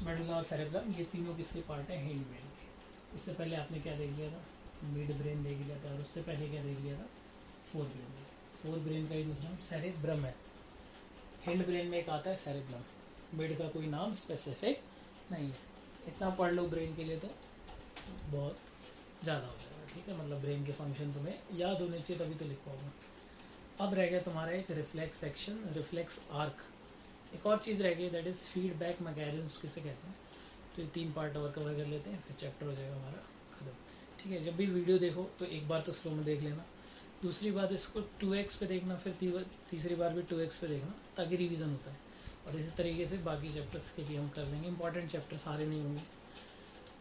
मेडुला और सेरेब्रम, ये तीनों किसके पार्ट हैं? हिंड ब्रेन के। इससे पहले आपने क्या देख लिया था? मिड ब्रेन देख लिया था, और उससे पहले क्या देख लिया था? फोर ब्रेन का ही दूसरा नाम सेरेब्रम है। हिंड ब्रेन में एक आता है सेरेब्रम, मिड का कोई नाम स्पेसिफिक नहीं है। इतना पढ़ लो ब्रेन के लिए तो बहुत ज़्यादा हो जाएगा। ठीक है, मतलब ब्रेन के फंक्शन तुम्हें याद होने चाहिए, तभी तो लिख पाओगे। अब रह गया तुम्हारा एक रिफ्लेक्स एक्शन, रिफ्लेक्स आर्क। एक और चीज़ रह गई, दैट इज़ फीडबैक मैकेनिज्म, किसे कहते हैं। तो ये 3 पार्ट और कवर कर लेते हैं, फिर चैप्टर हो जाएगा हमारा खत्म। ठीक है, जब भी वीडियो देखो तो एक बार तो स्लो में देख लेना, दूसरी बात इसको 2x पे देखना, फिर तीसरी बार भी 2x पे देखना, ताकि रिवीजन होता है। और इसी तरीके से बाकी चैप्टर्स के भी हम कर लेंगे। इंपॉर्टेंट चैप्टर सारे नहीं होंगे,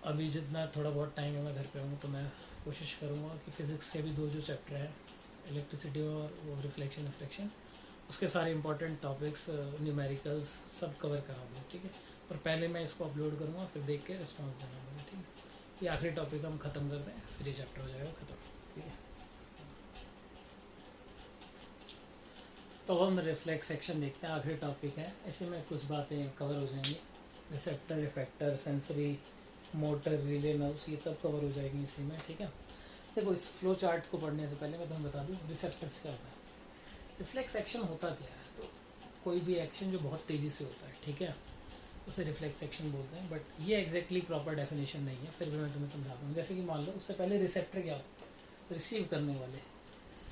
अभी जितना थोड़ा बहुत टाइम है मैं घर पे हूँ, तो मैं कोशिश करूँगा कि फ़िज़िक्स के भी 2 जो चैप्टर हैं, इलेक्ट्रिसिटी और वो रिफ्लेक्शन, उसके सारे इंपॉर्टेंट टॉपिक्स, न्यूमेरिकल्स सब कवर करा दूँ। ठीक है, पर पहले मैं इसको अपलोड करूँगा, फिर देख के रिस्पॉन्स देना होगा। ठीक है, ये आखिरी टॉपिक हम ख़त्म कर दें, फिर ये चैप्टर हो जाएगा ख़त्म। ठीक है, तो हम रिफ्लेक्स सेक्शन देखते हैं, आखिरी टॉपिक है। ऐसे में कुछ बातें कवर हो जाएंगी, receptor, effector, sensory, motor, relay nerves, ये सब कवर हो जाएगी इसी में। ठीक है, देखो इस फ्लो चार्ट को पढ़ने से पहले मैं तुम्हें बता दूँ रिसेप्टर्स क्या होता है। रिफ्लेक्स एक्शन होता क्या है? तो कोई भी एक्शन जो बहुत तेज़ी से होता है, ठीक है, उसे रिफ्लेक्स सेक्शन बोलते हैं, बट ये एग्जैक्टली प्रॉपर डेफिनेशन नहीं है, फिर भी मैं तुम्हें समझाता हूँ। जैसे कि मान लो उससे पहले रिसेप्टर क्या होता है, रिसीव करने वाले।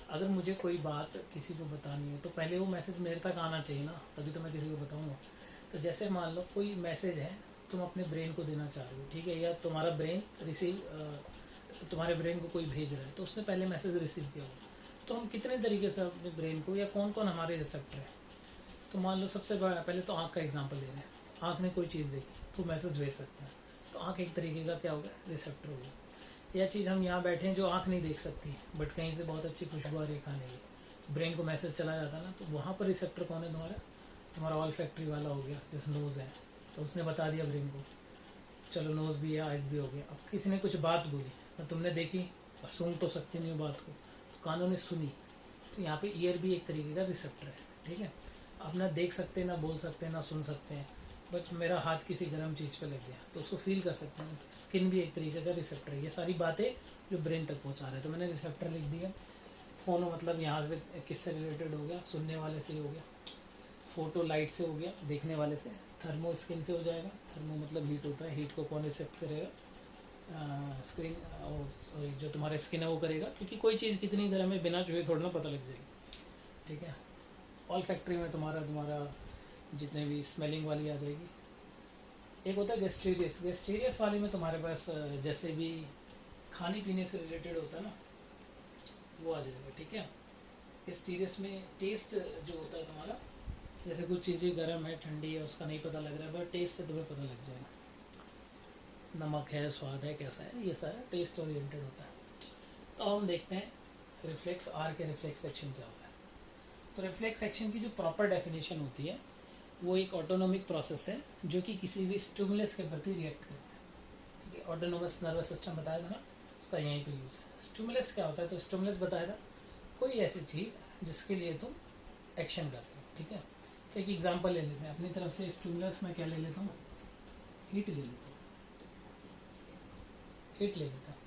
अगर मुझे कोई बात किसी को बतानी है तो पहले वो मैसेज मेरे तक आना चाहिए ना, तभी तो मैं किसी को बताऊँगा। तो जैसे मान लो कोई मैसेज है, तुम अपने ब्रेन को देना चाह रहे हो, ठीक है, या तुम्हारा ब्रेन तुम्हारे ब्रेन को कोई भेज रहा है, तो उसने पहले मैसेज रिसीव किया होगा। तो हम कितने तरीके से अपने ब्रेन को, या कौन कौन हमारे रिसेप्टर है, तो मान लो सबसे बड़ा पहले तो आँख का एग्जांपल ले रहे हैं। आँख ने कोई चीज़ देखी तो मैसेज भेज सकता है, तो आँख एक तरीके का क्या हो गया, रिसेप्टर हो गया। यह चीज़ हम यहाँ बैठे हैं जो आँख नहीं देख सकती, बट कहीं से बहुत अच्छी खुशबू आ रही है खाने की, ब्रेन को मैसेज चला जाता है ना, तो वहाँ पर रिसेप्टर कौन है तुम्हारा, तुम्हारा ऑल फैक्ट्री वाला हो गया, जिस नोज़ है, तो उसने बता दिया ब्रेन को, चलो नोज़ भी है, आइज़ भी हो गया। अब किसी ने कुछ बात बोली तो तुमने देखी और सुन तो सकती नहीं हो बात को, तो कानों ने सुनी, तो यहाँ पे ईयर भी एक तरीके का रिसेप्टर है, ठीक है। आप ना देख सकते, ना बोल सकते, ना सुन सकते हैं, बट मेरा हाथ किसी गर्म चीज़ पे लग गया तो उसको फील कर सकते हैं। स्किन भी एक तरीके का रिसेप्टर है। ये सारी बातें जो ब्रेन तक पहुँचा रहे हैं, तो मैंने रिसेप्टर लिख दिया। फ़ोन मतलब यहाँ से किससे रिलेटेड हो गया, सुनने वाले से ही हो गया। फोटो लाइट से हो गया, देखने वाले से। थर्मो स्किन से हो जाएगा, थर्मो मतलब हीट होता है, हीट को कौन रिसेप्ट करेगा, स्क्रीन, जो तुम्हारा स्किन है वो करेगा, क्योंकि कोई चीज़ कितनी गर्म है बिना छुए थोड़ा ना पता लग जाएगी, ठीक है। ऑल फैक्ट्री में तुम्हारा जितने भी स्मेलिंग वाली आ जाएगी। एक होता है गेस्टीरियस, गेस्टीरियस वाले में तुम्हारे पास जैसे भी खाने पीने से रिलेटेड होता है ना, वो आ जाएगा, ठीक है। गेस्टीरियस में टेस्ट जो होता है तुम्हारा, जैसे कुछ चीज़ें गर्म है, ठंडी है, उसका नहीं पता लग रहा है, बट टेस्ट से तुम्हें पता लग जाएगा, नमक है, स्वाद है, कैसा है, ये सारा टेस्ट ओरिएंटेड होता है। तो हम देखते हैं रिफ्लेक्स आर के रिफ्लेक्स सेक्शन क्या होता है। तो रिफ्लेक्स सेक्शन की जो प्रॉपर डेफिनेशन होती है, वो एक ऑटोनोमिक प्रोसेस है जो कि किसी भी स्टिमुलस के प्रति रिएक्ट करता है, ठीक है। ऑटोनोमस नर्वस सिस्टम बताया था ना, उसका यहीं पे यूज़ है। स्टिमुलस क्या होता है, तो स्टिमुलस बताया था कोई ऐसी चीज़ जिसके लिए तुम एक्शन करते हो, ठीक है। तो एक एग्जांपल ले लेते हैं अपनी तरफ से। स्टिमुलस में क्या ले लेता हूँ, हीट ले लेता हूँ, हीट ले लेता हूँ।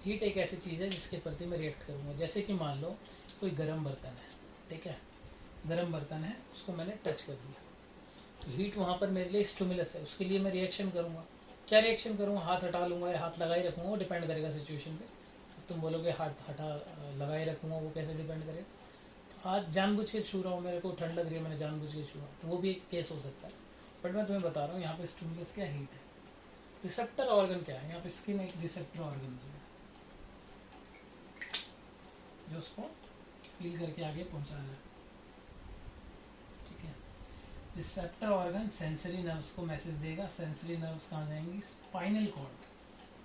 हीट एक ऐसी चीज़ है जिसके प्रति मैं रिएक्ट करूँगा। जैसे कि मान लो कोई गर्म बर्तन है, ठीक है, गर्म बर्तन है, उसको मैंने टच कर दिया, तो हीट वहाँ पर मेरे लिए स्टिमुलस है, उसके लिए मैं रिएक्शन करूँगा। क्या रिएक्शन करूँगा, हाथ हटा लूँगा या हाथ लगाए रखूँगा, वो डिपेंड करेगा सिचुएशन पे। तुम बोलोगे हाथ हटा लगाए रखूँगा, वो कैसे डिपेंड करेगा, तो हाथ जानबूझ के छू रहा हूँ, मेरे को ठंड लग रही है, मैंने जानबूझ के छुआ, तो वो भी एक केस हो सकता है। बट मैं तुम्हें बता रहा हूँ यहाँ पे स्टिमुलस क्या, हीट है। रिसेप्टर ऑर्गन क्या है, यहाँ पे स्किन एक रिसेप्टर ऑर्गन है जो उसको फील करके आगे पहुँचा रहा है, ठीक है। रिसेप्टर ऑर्गन सेंसरी नर्व्स को मैसेज देगा। सेंसरी नर्व्स कहाँ जाएंगी, स्पाइनल कॉर्ड।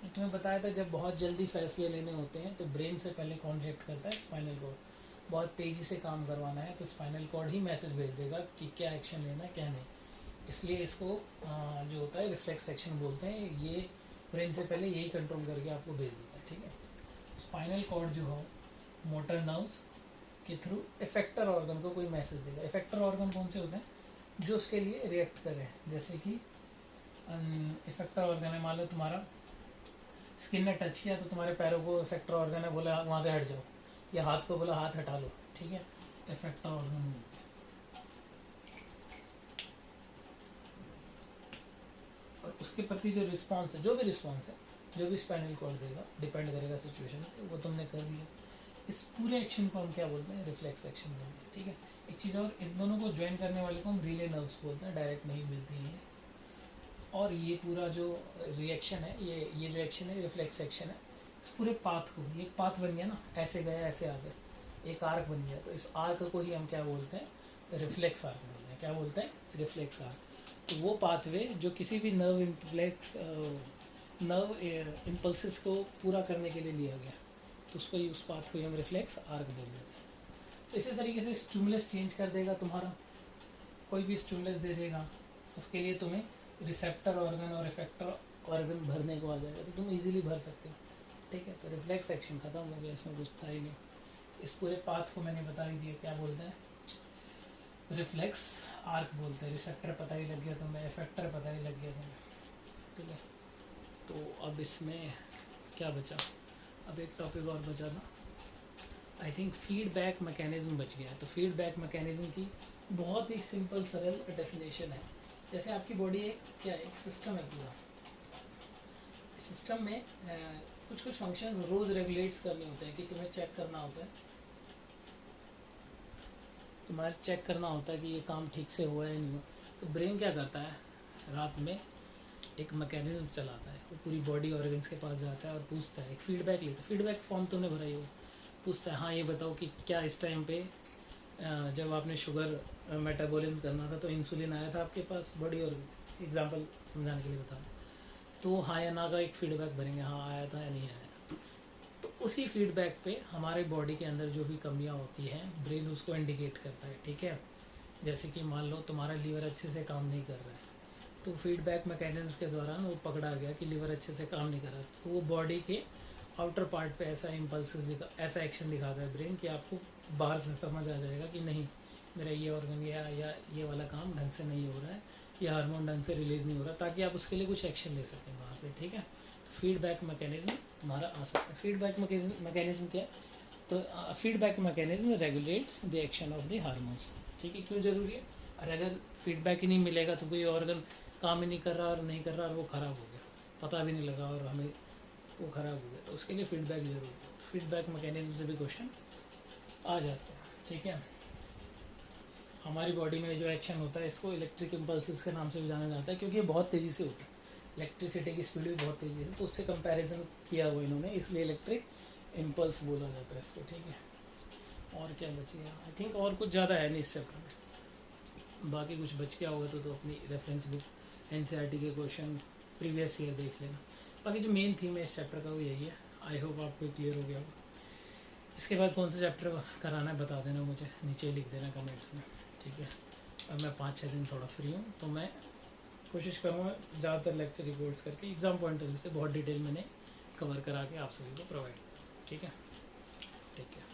तुम्हें बताया था जब बहुत जल्दी फैसले लेने होते हैं तो ब्रेन से पहले कौन रिएक्ट करता है, स्पाइनल कॉर्ड। बहुत तेज़ी से काम करवाना है तो स्पाइनल कॉर्ड ही मैसेज भेज देगा कि क्या एक्शन लेना है क्या नहीं। इसलिए इसको जो होता है रिफ्लेक्स एक्शन बोलते हैं। ये ब्रेन से पहले यही कंट्रोल करके आपको भेज देता है, ठीक है। स्पाइनल कॉर्ड जो हो मोटर नर्व्स के थ्रू इफेक्टर ऑर्गन को कोई मैसेज देगा। इफेक्टर ऑर्गन कौन से होते हैं, जो उसके लिए रिएक्ट करें। जैसे कि इफेक्टर ऑर्गन है, मान लो तुम्हारा स्किन ने टच किया तो तुम्हारे पैरों को इफेक्टर ऑर्गन है बोला वहाँ से हट जाओ, या हाथ को बोला हाथ हटा लो, ठीक है, इफेक्टर ऑर्गन। और उसके प्रति जो रिस्पॉन्स है, जो भी रिस्पॉन्स है, जो भी स्पाइनल कॉर्ड देगा, डिपेंड करेगा सिचुएशन पे, वो तुमने कर दिया। इस पूरे एक्शन को हम क्या बोलते हैं, रिफ्लेक्स एक्शन बोलते हैं, ठीक है। एक चीज़ और, इस दोनों को ज्वाइन करने वाले को हम रिले नर्व्स बोलते हैं, डायरेक्ट नहीं मिलती हैं। और ये पूरा जो रिएक्शन है, ये जो एक्शन है रिफ्लेक्स एक्शन है, इस पूरे पाथ को, ये पाथ बन गया ना, ऐसे गया ऐसे आ गया, एक आर्क बन गया, तो इस आर्क को ही हम क्या बोलते हैं, रिफ्लेक्स आर्क बोलते हैं। क्या बोलते हैं, रिफ्लेक्स आर्क। तो वो पाथवे जो किसी भी नर्व इम्पल्सिस को पूरा करने के लिए लिया गया, तो उसको ही, उस पाथ को ही हम रिफ्लेक्स आर्क बोल देते हैं। तो इसी तरीके से स्टिमुलस चेंज कर देगा तुम्हारा, कोई भी स्टिमुलस दे देगा, उसके लिए तुम्हें रिसेप्टर ऑर्गन और इफेक्टर ऑर्गन भरने को आ जाएगा, तो तुम इजीली भर सकते हो, ठीक है। तो रिफ्लेक्स एक्शन खत्म हो गया, इसमें कुछ था ही नहीं। इस पूरे पाथ को मैंने बता ही दिया, क्या बोलते हैं, रिफ्लेक्स आर्क बोलते हैं। रिसेप्टर पता ही लग गया तुम्हें, इफेक्टर पता ही लग गया तुम्हें, ठीक है। तो अब इसमें क्या बचा, अब एक टॉपिक और बचा था, आई थिंक फीडबैक मैकेनिज्म बच गया। तो फीडबैक मैकेनिज्म की बहुत ही सिंपल सरल डेफिनेशन है जैसे आपकी बॉडी एक क्या है, एक सिस्टम है पूरा। सिस्टम में कुछ कुछ फंक्शंस रोज रेगुलेट्स करने होते हैं कि तुम्हें चेक करना होता है, तुम्हारा चेक करना होता है कि ये काम ठीक से हुआ है नहीं हुआ। तो ब्रेन क्या करता है, रात में एक मैकेनिज्म चलाता है, वो पूरी बॉडी ऑर्गन्स के पास जाता है और पूछता है, एक फीडबैक लेता है। फीडबैक फॉर्म तुमने भरा ही हो, पूछता है हाँ ये बताओ कि क्या इस टाइम पे जब आपने शुगर मेटाबॉलिज्म करना था तो इंसुलिन आया था आपके पास, बॉडी और एग्जांपल समझाने के लिए बता रहा हूँ। तो हाँ या ना का एक फीडबैक भरेंगे, हाँ आया था या नहीं आया था। तो उसी फीडबैक पे हमारे बॉडी के अंदर जो भी कमियाँ होती हैं ब्रेन उसको इंडिकेट करता है, ठीक है। जैसे कि मान लो तुम्हारा लीवर अच्छे से काम नहीं कर रहा है, तो फीडबैक मैकेनिज्म के दौरान वो पकड़ा गया कि लीवर अच्छे से काम नहीं कर रहा, तो वो बॉडी के आउटर पार्ट पे ऐसा इम्पल्स ऐसा एक्शन दिखाता है ब्रेन कि आपको बाहर से समझ आ जाएगा कि नहीं मेरा ये ऑर्गन या ये वाला काम ढंग से नहीं हो रहा है, ये हार्मोन ढंग से रिलीज नहीं हो रहा, ताकि आप उसके लिए कुछ एक्शन ले सकें बाहर से, ठीक है। तो फीडबैक मैकेनिज्म तुम्हारा आ सकता है। फीडबैक मैकेनिज्म क्या है, तो feedback mechanism regulates the action of the hormones, ठीक है। क्यों जरूरी है, और अगर फीडबैक ही नहीं मिलेगा तो कोई ऑर्गन काम ही नहीं कर रहा और नहीं कर रहा और वो ख़राब हो गया, पता भी नहीं लगा और हमें वो ख़राब हो गया, तो उसके लिए फीडबैक जरूरी है। तो फीडबैक मैकेनिज्म से भी क्वेश्चन आ जाते हैं, ठीक है। हमारी बॉडी में जो एक्शन होता है इसको इलेक्ट्रिक इम्पल्सिस के नाम से भी जाना जाता है, क्योंकि ये बहुत तेज़ी से होता है, इलेक्ट्रिसिटी की स्पीड भी बहुत तेज़ी से, तो उससे कंपैरिजन किया हुआ इन्होंने, इसलिए इलेक्ट्रिक इम्पल्स बोला जाता है इसको, ठीक है। और क्या बची है, आई थिंक और कुछ ज़्यादा है नहीं इस चैप्टर में, बाकी कुछ बच गया होगा तो अपनी रेफरेंस बुक एनसीईआरटी के क्वेश्चन प्रीवियस ईयर देख लेना। बाकी जो मेन थीम है इस चैप्टर का वो यही है, आई होप आपको क्लियर हो गया होगा। इसके बाद कौन सा चैप्टर कराना है बता देना मुझे, नीचे लिख देना कमेंट्स में, ठीक है। अब मैं 5-6 दिन थोड़ा फ्री हूँ तो मैं कोशिश करूँगा ज़्यादातर लेक्चर रिकॉर्ड्स करके एग्ज़ाम पॉइंट ऑफ व्यू से बहुत डिटेल मैंने कवर करा के आप सभी को प्रोवाइड करूँ, ठीक है। ठीक है।